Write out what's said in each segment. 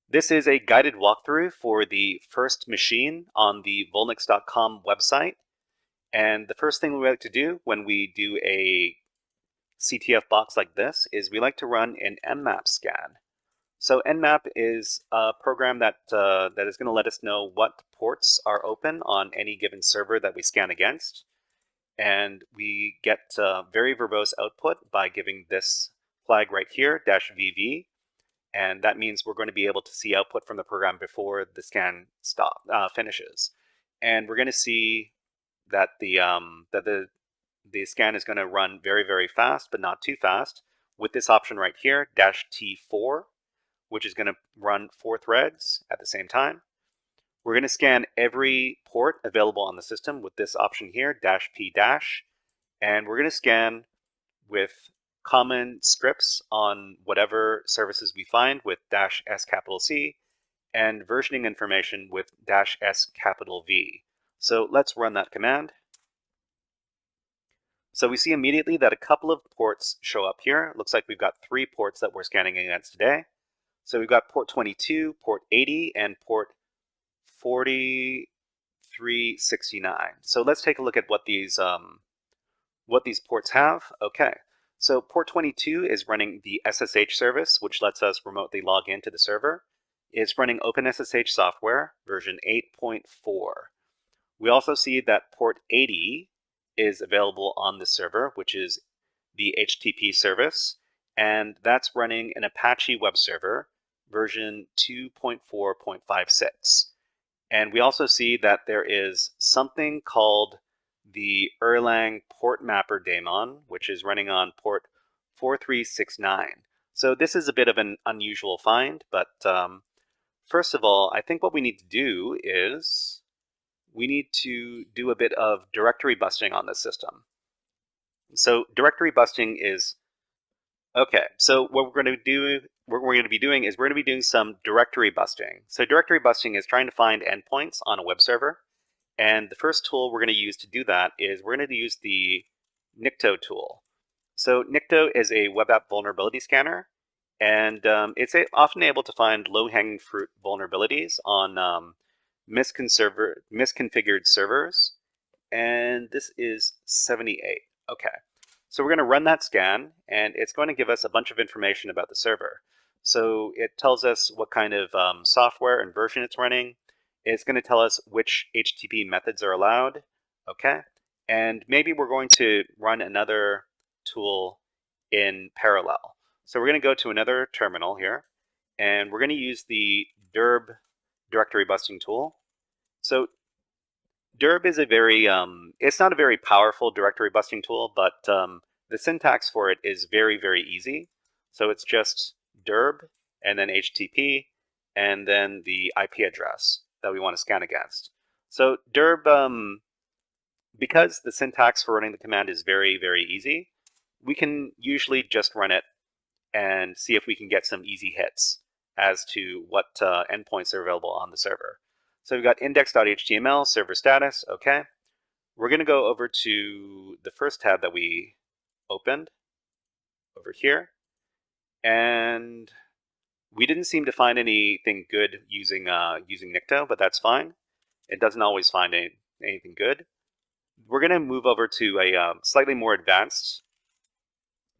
This is a guided walkthrough for the first machine on the VulNyx.com website. And the first thing we like to do when we do a CTF box like this is we like to run an nmap scan. So nmap is a program that is going to let us know what ports are open on any given server that we scan against. And we get very verbose output by giving this flag right here, -VV. And that means we're going to be able to see output from the program before the scan finishes. And we're going to see that the scan is going to run very, very fast, but not too fast, with this option right here, -T4, which is going to run 4 threads at the same time. We're going to scan every port available on the system with this option here, -P-, and we're going to scan with common scripts on whatever services we find with -S-C, and versioning information with -S-V. So let's run that command. So we see immediately that a couple of ports show up here. It looks like we've got 3 ports that we're scanning against today. So we've got port 22, port 80, and port 4369. So let's take a look at what these ports have. Okay. So port 22 is running the SSH service, which lets us remotely log into the server. It's running OpenSSH software, version 8.4. We also see that port 80 is available on the server, which is the HTTP service, and that's running an Apache web server, version 2.4.56. And we also see that there is something called the Erlang port mapper daemon, which is running on port 4369. So this is a bit of an unusual find, but first of all, I think what we need to do is we need to do a bit of directory busting on this system. So directory busting is, okay, so what we're going to do, what we're going to be doing is we're going to be doing some directory busting. So directory busting is trying to find endpoints on a web server. And the first tool we're going to use to do that is we're going to use the Nikto tool. So Nikto is a web app vulnerability scanner, and it's often able to find low-hanging fruit vulnerabilities on misconfigured servers. And this is 78. Okay, so we're going to run that scan, and it's going to give us a bunch of information about the server. So it tells us what kind of software and version it's running. It's going to tell us which HTTP methods are allowed, okay? And maybe we're going to run another tool in parallel. So we're going to go to another terminal here, and we're going to use the dirb directory busting tool. So dirb is a very, it's not a very powerful directory busting tool, but the syntax for it is very, very easy. So it's just dirb, and then HTTP, and then the IP address that we want to scan against. So dirb, because the syntax for running the command is very, very easy, we can usually just run it and see if we can get some easy hits as to what endpoints are available on the server. So we've got index.html, server status, okay. We're going to go over to the first tab that we opened over here, and we didn't seem to find anything good using Nikto, but that's fine. It doesn't always find anything good. We're going to move over to a slightly more advanced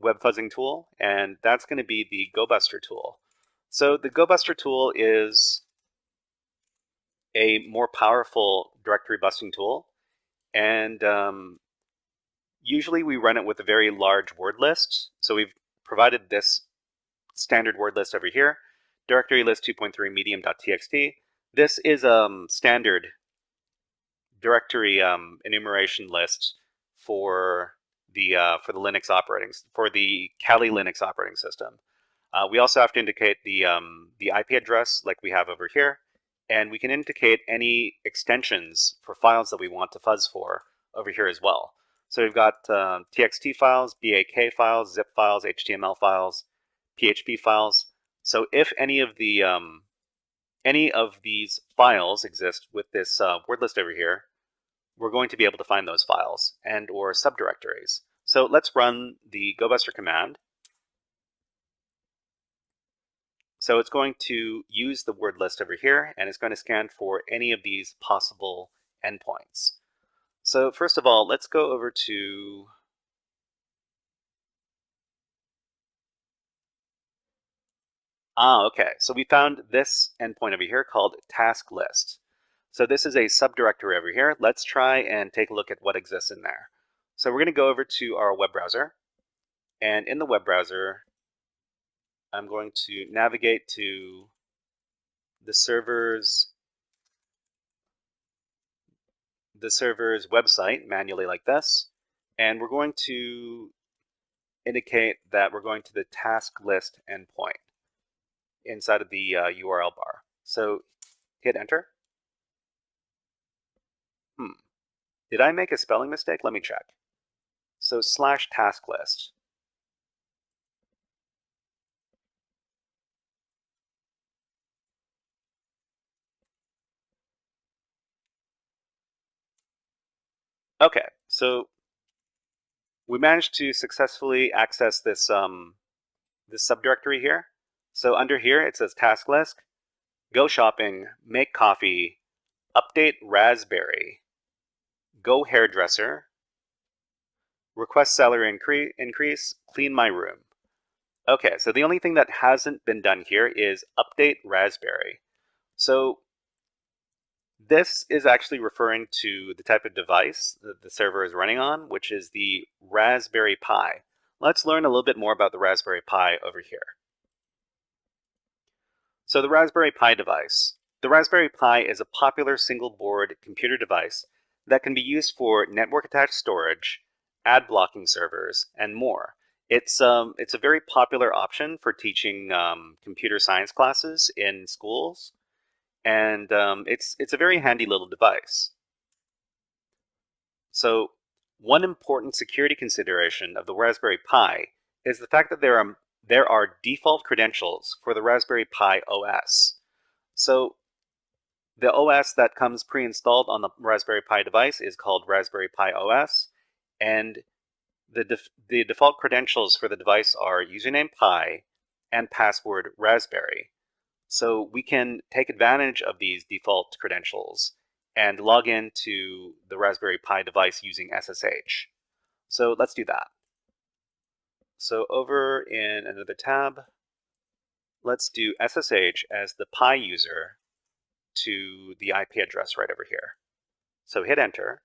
web fuzzing tool, and that's going to be the GoBuster tool. So the GoBuster tool is a more powerful directory busting tool, and usually we run it with a very large word list. So we've provided this standard word list over here, directory list 2.3 medium.txt. This is standard directory enumeration list for the Linux for the Kali Linux operating system. We also have to indicate the IP address like we have over here, and we can indicate any extensions for files that we want to fuzz for over here as well. So we've got txt files, BAK files, zip files, HTML files, PHP files. So if any of the any of these files exist with this word list over here, we're going to be able to find those files and or subdirectories. So let's run the GoBuster command. So it's going to use the word list over here, and it's going to scan for any of these possible endpoints. So first of all, let's go over to okay. So we found this endpoint over here called task list. So this is a subdirectory over here. Let's try and take a look at what exists in there. So we're going to go over to our web browser, and in the web browser, I'm going to navigate to the server's website manually like this, and we're going to indicate that we're going to the task list endpoint inside of the URL bar. So hit enter. Did I make a spelling mistake? Let me check. So / task list. Okay, so we managed to successfully access this this subdirectory here. So under here it says task list, go shopping, make coffee, update Raspberry, go hairdresser, request salary increase, clean my room. Okay, so the only thing that hasn't been done here is update Raspberry. So this is actually referring to the type of device that the server is running on, which is the Raspberry Pi. Let's learn a little bit more about the Raspberry Pi over here. So the Raspberry Pi device. The Raspberry Pi is a popular single-board computer device that can be used for network-attached storage, ad blocking servers, and more. It's a very popular option for teaching computer science classes in schools, and it's a very handy little device. So one important security consideration of the Raspberry Pi is the fact that there are default credentials for the Raspberry Pi OS. So the OS that comes pre-installed on the Raspberry Pi device is called Raspberry Pi OS, and the default credentials for the device are username Pi and password Raspberry. So we can take advantage of these default credentials and log into the Raspberry Pi device using SSH. So let's do that. So over in another tab, let's do SSH as the Pi user to the IP address right over here. So hit enter,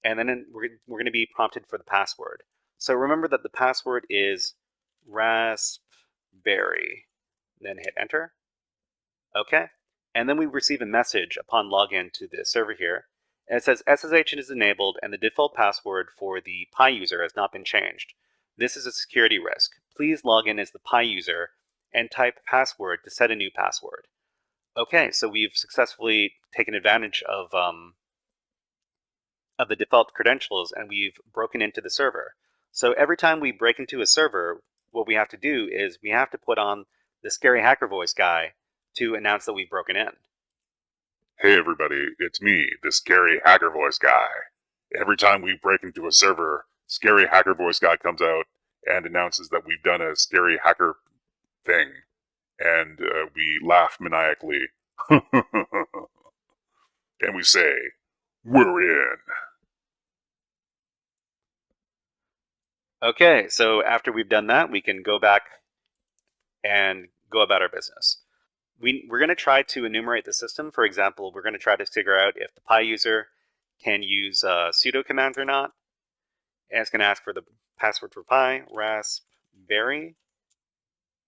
and then we're going to be prompted for the password. So remember that the password is raspberry, then hit enter. Okay, and then we receive a message upon login to the server here, and it says SSH is enabled and the default password for the Pi user has not been changed. This is a security risk. Please log in as the Pi user and type password to set a new password. Okay, so we've successfully taken advantage of the default credentials, and we've broken into the server. So every time we break into a server, what we have to do is we have to put on the scary hacker voice guy to announce that we've broken in. Hey everybody, it's me, the scary hacker voice guy. Every time we break into a server, scary hacker voice guy comes out and announces that we've done a scary hacker thing. And we laugh maniacally. And we say, we're in. Okay, so after we've done that, we can go back and go about our business. We're going to try to enumerate the system. For example, we're going to try to figure out if the Pi user can use sudo commands or not. And it's going to ask for the password for Pi, Raspberry.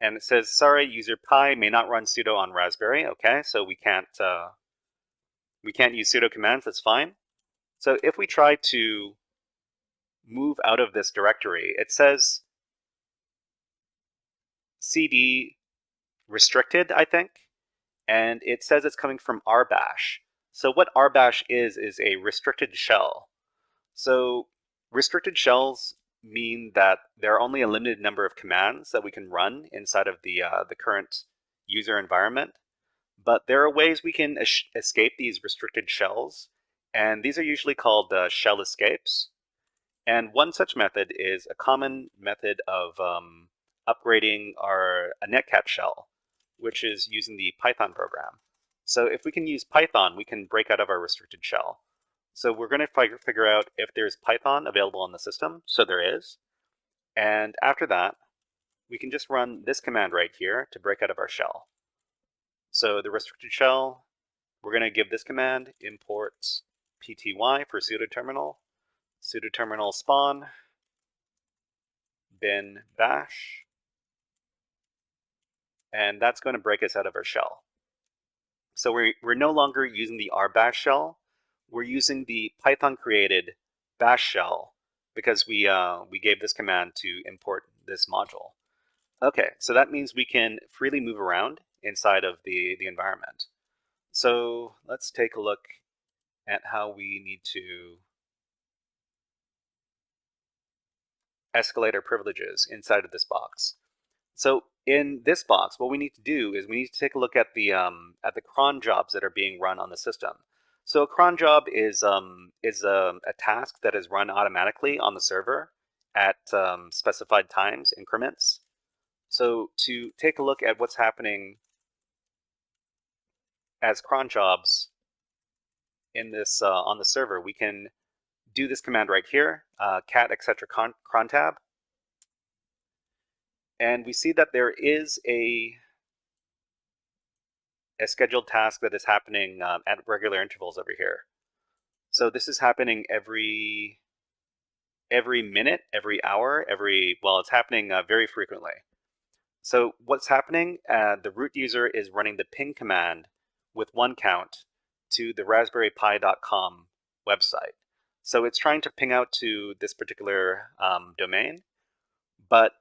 And it says, sorry, user Pi may not run sudo on Raspberry. Okay, so we can't use sudo commands. That's fine. So if we try to move out of this directory, it says cd restricted, I think, and it says it's coming from rbash. So what rbash is a restricted shell. So restricted shells mean that there are only a limited number of commands that we can run inside of the current user environment. But there are ways we can escape these restricted shells, and these are usually called shell escapes. And one such method is a common method of upgrading a netcat shell, which is using the Python program. So if we can use Python, we can break out of our restricted shell. So we're going to figure out if there's Python available on the system. So there is. And after that, we can just run this command right here to break out of our shell. So the restricted shell, we're going to give this command, import pty for sudo terminal spawn, bin bash, and that's going to break us out of our shell. So we're no longer using the rbash shell, we're using the Python created bash shell because we gave this command to import this module. Okay, so that means we can freely move around inside of the environment. So let's take a look at how we need to escalate our privileges inside of this box. So in this box, what we need to do is we need to take a look at the cron jobs that are being run on the system. So a cron job is a task that is run automatically on the server at specified times increments. So to take a look at what's happening as cron jobs in this on the server, we can do this command right here, cat etc cron tab, and we see that there is a scheduled task that is happening at regular intervals over here. So this is happening every minute, every hour, well, it's happening very frequently. So what's happening? The root user is running the ping command with one count to the raspberrypi.com website. So it's trying to ping out to this particular domain, but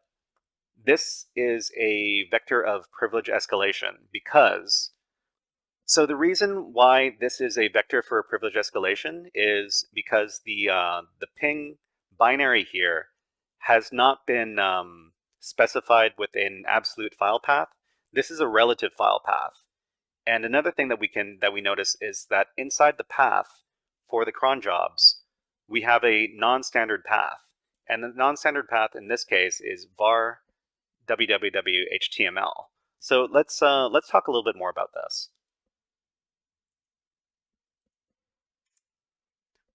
this is a vector of privilege escalation because, so the reason why this is a vector for privilege escalation is because the ping binary here has not been specified with an absolute file path. This is a relative file path. And another thing that we notice is that inside the path for the cron jobs, we have a non-standard path. And the non-standard path in this case is var www.html. So let's talk a little bit more about this.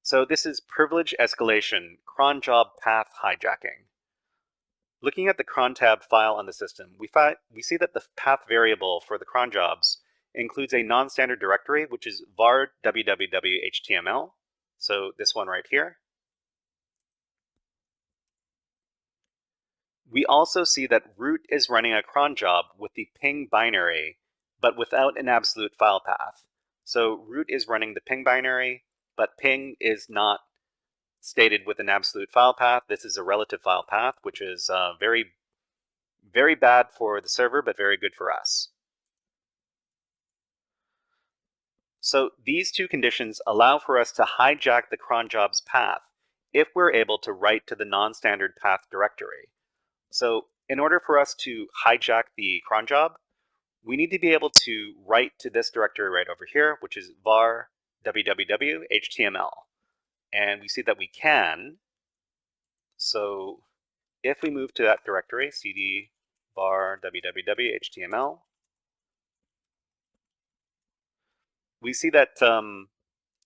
So this is privilege escalation, cron job path hijacking. Looking at the cron tab file on the system, we see that the path variable for the cron jobs includes a non-standard directory, which is var www.html. So this one right here. We also see that root is running a cron job with the ping binary, but without an absolute file path. So root is running the ping binary, but ping is not stated with an absolute file path. This is a relative file path, which is very, very bad for the server, but very good for us. So these two conditions allow for us to hijack the cron job's path if we're able to write to the non-standard path directory. So in order for us to hijack the cron job, we need to be able to write to this directory right over here, which is var www.html. And we see that we can. So if we move to that directory, cd var www.html, we see that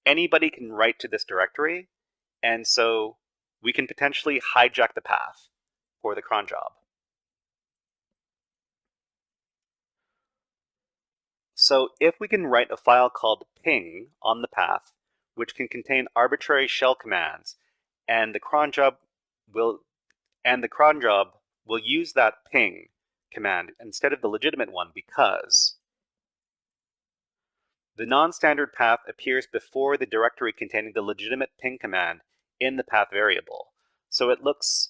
anybody can write to this directory, and so we can potentially hijack the path for the cron job. So if we can write a file called ping on the path, which can contain arbitrary shell commands, and the cron job will use that ping command instead of the legitimate one because the non-standard path appears before the directory containing the legitimate ping command in the path variable. So it looks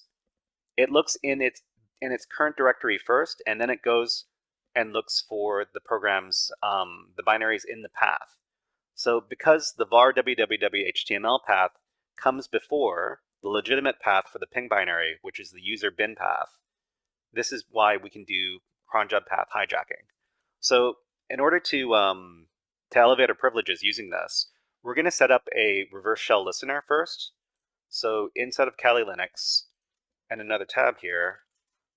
in its current directory first, and then it goes and looks for the program's the binaries in the path. So because the var www.html path comes before the legitimate path for the ping binary, which is the user bin path, this is why we can do cron job path hijacking. So in order to elevate our privileges using this, we're going to set up a reverse shell listener first. So inside of Kali Linux and another tab here,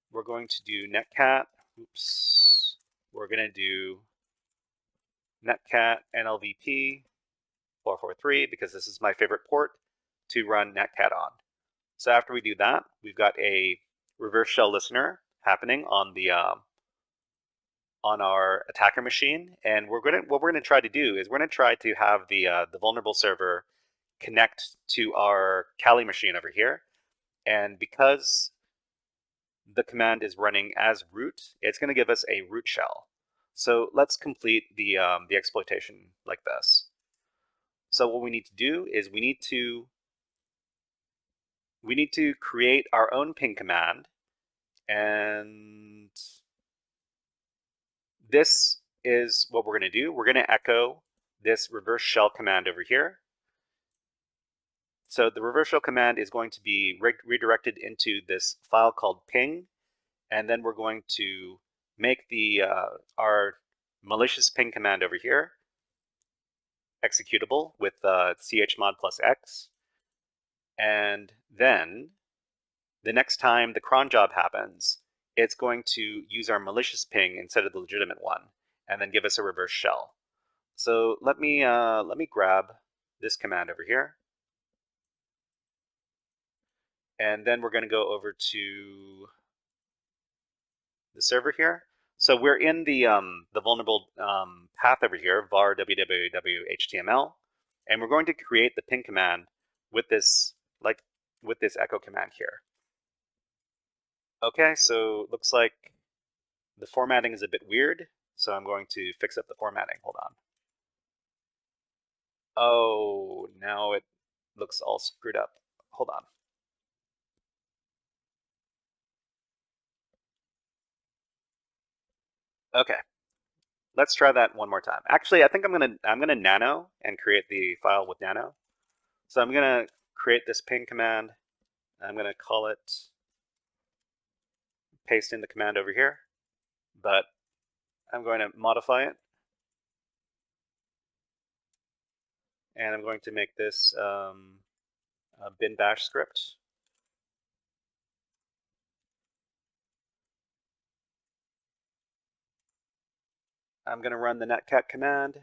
we're going to do netcat. Oops. We're going to do netcat NLVP 443 because this is my favorite port to run netcat on. So after we do that, we've got a reverse shell listener happening on the on our attacker machine, and what we're gonna try to do is we're gonna try to have the vulnerable server connect to our Kali machine over here, and because the command is running as root, it's going to give us a root shell. So let's complete the exploitation like this. So what we need to do is we need to create our own ping command, and this is what we're going to do. We're going to echo this reverse shell command over here. So the reverse shell command is going to be redirected into this file called ping, and then we're going to make the our malicious ping command over here executable with chmod plus x, and then the next time the cron job happens, it's going to use our malicious ping instead of the legitimate one, and then give us a reverse shell. So let me grab this command over here, and then we're going to go over to the server here. So we're in the vulnerable path over here, var www.html, and we're going to create the ping command with this echo command here. Okay, so looks like the formatting is a bit weird, so I'm going to fix up the formatting. Hold on. Oh, now it looks all screwed up. Hold on. Okay, let's try that one more time. Actually, I think I'm gonna nano and create the file with nano. So I'm gonna create this ping command. I'm gonna call it, paste in the command over here, but I'm going to modify it, and I'm going to make this a bin bash script. I'm going to run the netcat command.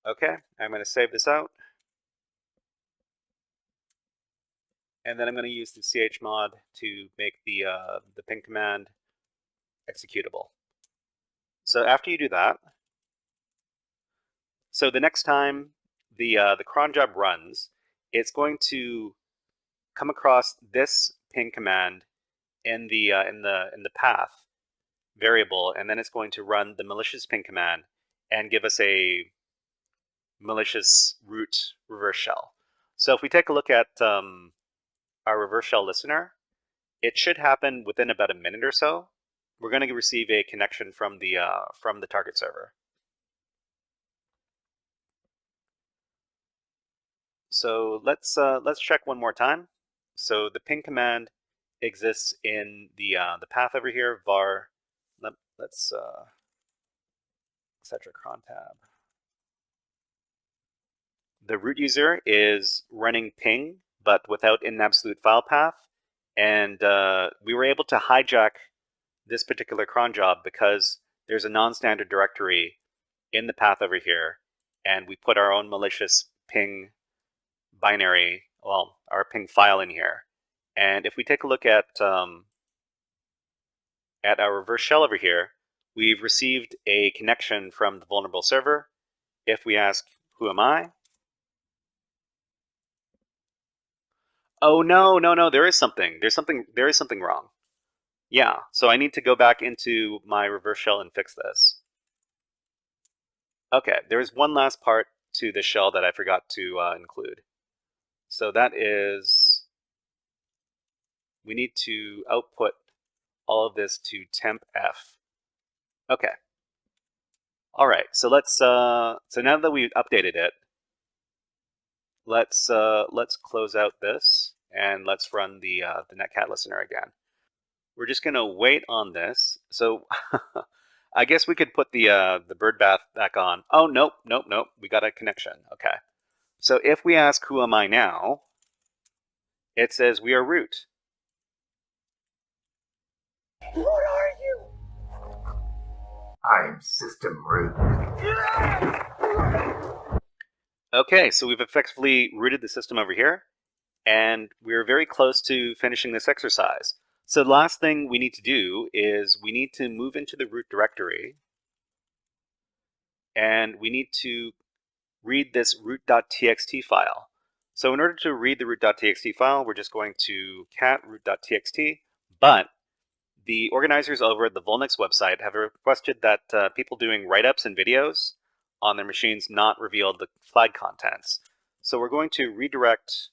Okay, I'm going to save this out. And then I'm going to use the chmod to make the ping command executable. So after you do that, so the next time the cron job runs, it's going to come across this ping command in the path variable, and then it's going to run the malicious ping command and give us a malicious root reverse shell. So if we take a look at our reverse shell listener, it should happen within about a minute or so. We're going to receive a connection from the target server. So let's check one more time. So the ping command exists in the path over here, var. Let's etc. cron tab. The root user is running ping, but without an absolute file path, and we were able to hijack this particular cron job because there's a non-standard directory in the path over here, and we put our own malicious ping binary, well, our ping file in here. And if we take a look at our reverse shell over here, we've received a connection from the vulnerable server. If we ask, who am I? Oh no, there is something. There is something wrong. Yeah, so I need to go back into my reverse shell and fix this. Okay, there's one last part to the shell that I forgot to include. So that is, we need to output all of this to temp f. Okay. All right, so let's so now that we've updated it, let's close out this and let's run the netcat listener again. We're just going to wait on this. So I guess we could put the bird bath back on. Oh, nope. We got a connection. Okay. So if we ask, who am I now? It says we are root. What are you? I'm system root. Okay, so we've effectively rooted the system over here, and we're very close to finishing this exercise. So the last thing we need to do is we need to move into the root directory, and we need to read this root.txt file. So in order to read the root.txt file, we're just going to cat root.txt, but the organizers over at the VulNyx website have requested that people doing write-ups and videos on their machines not reveal the flag contents. So we're going to redirect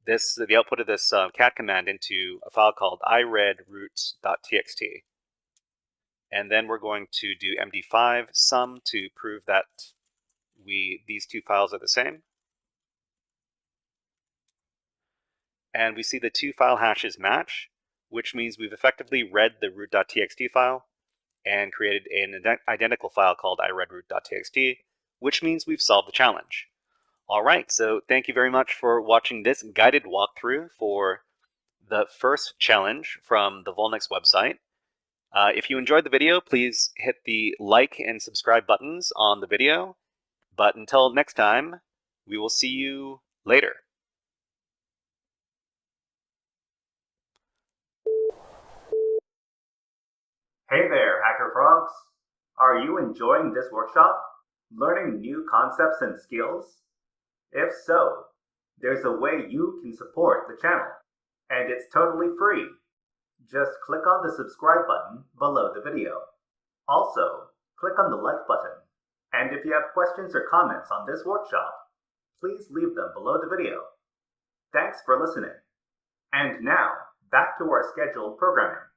the output of this cat command into a file called iReadRoots.txt. And then we're going to do md5 sum to prove that these two files are the same. And we see the two file hashes match, which means we've effectively read the root.txt file and created an identical file called iReadRoot.txt, which means we've solved the challenge. All right, so thank you very much for watching this guided walkthrough for the first challenge from the VulNyx website. If you enjoyed the video, please hit the like and subscribe buttons on the video. But until next time, we will see you later. Hey there, HackerFrogs! Are you enjoying this workshop? Learning new concepts and skills? If so, there's a way you can support the channel, and it's totally free. Just click on the subscribe button below the video. Also, click on the like button. And if you have questions or comments on this workshop, please leave them below the video. Thanks for listening. And now, back to our scheduled programming.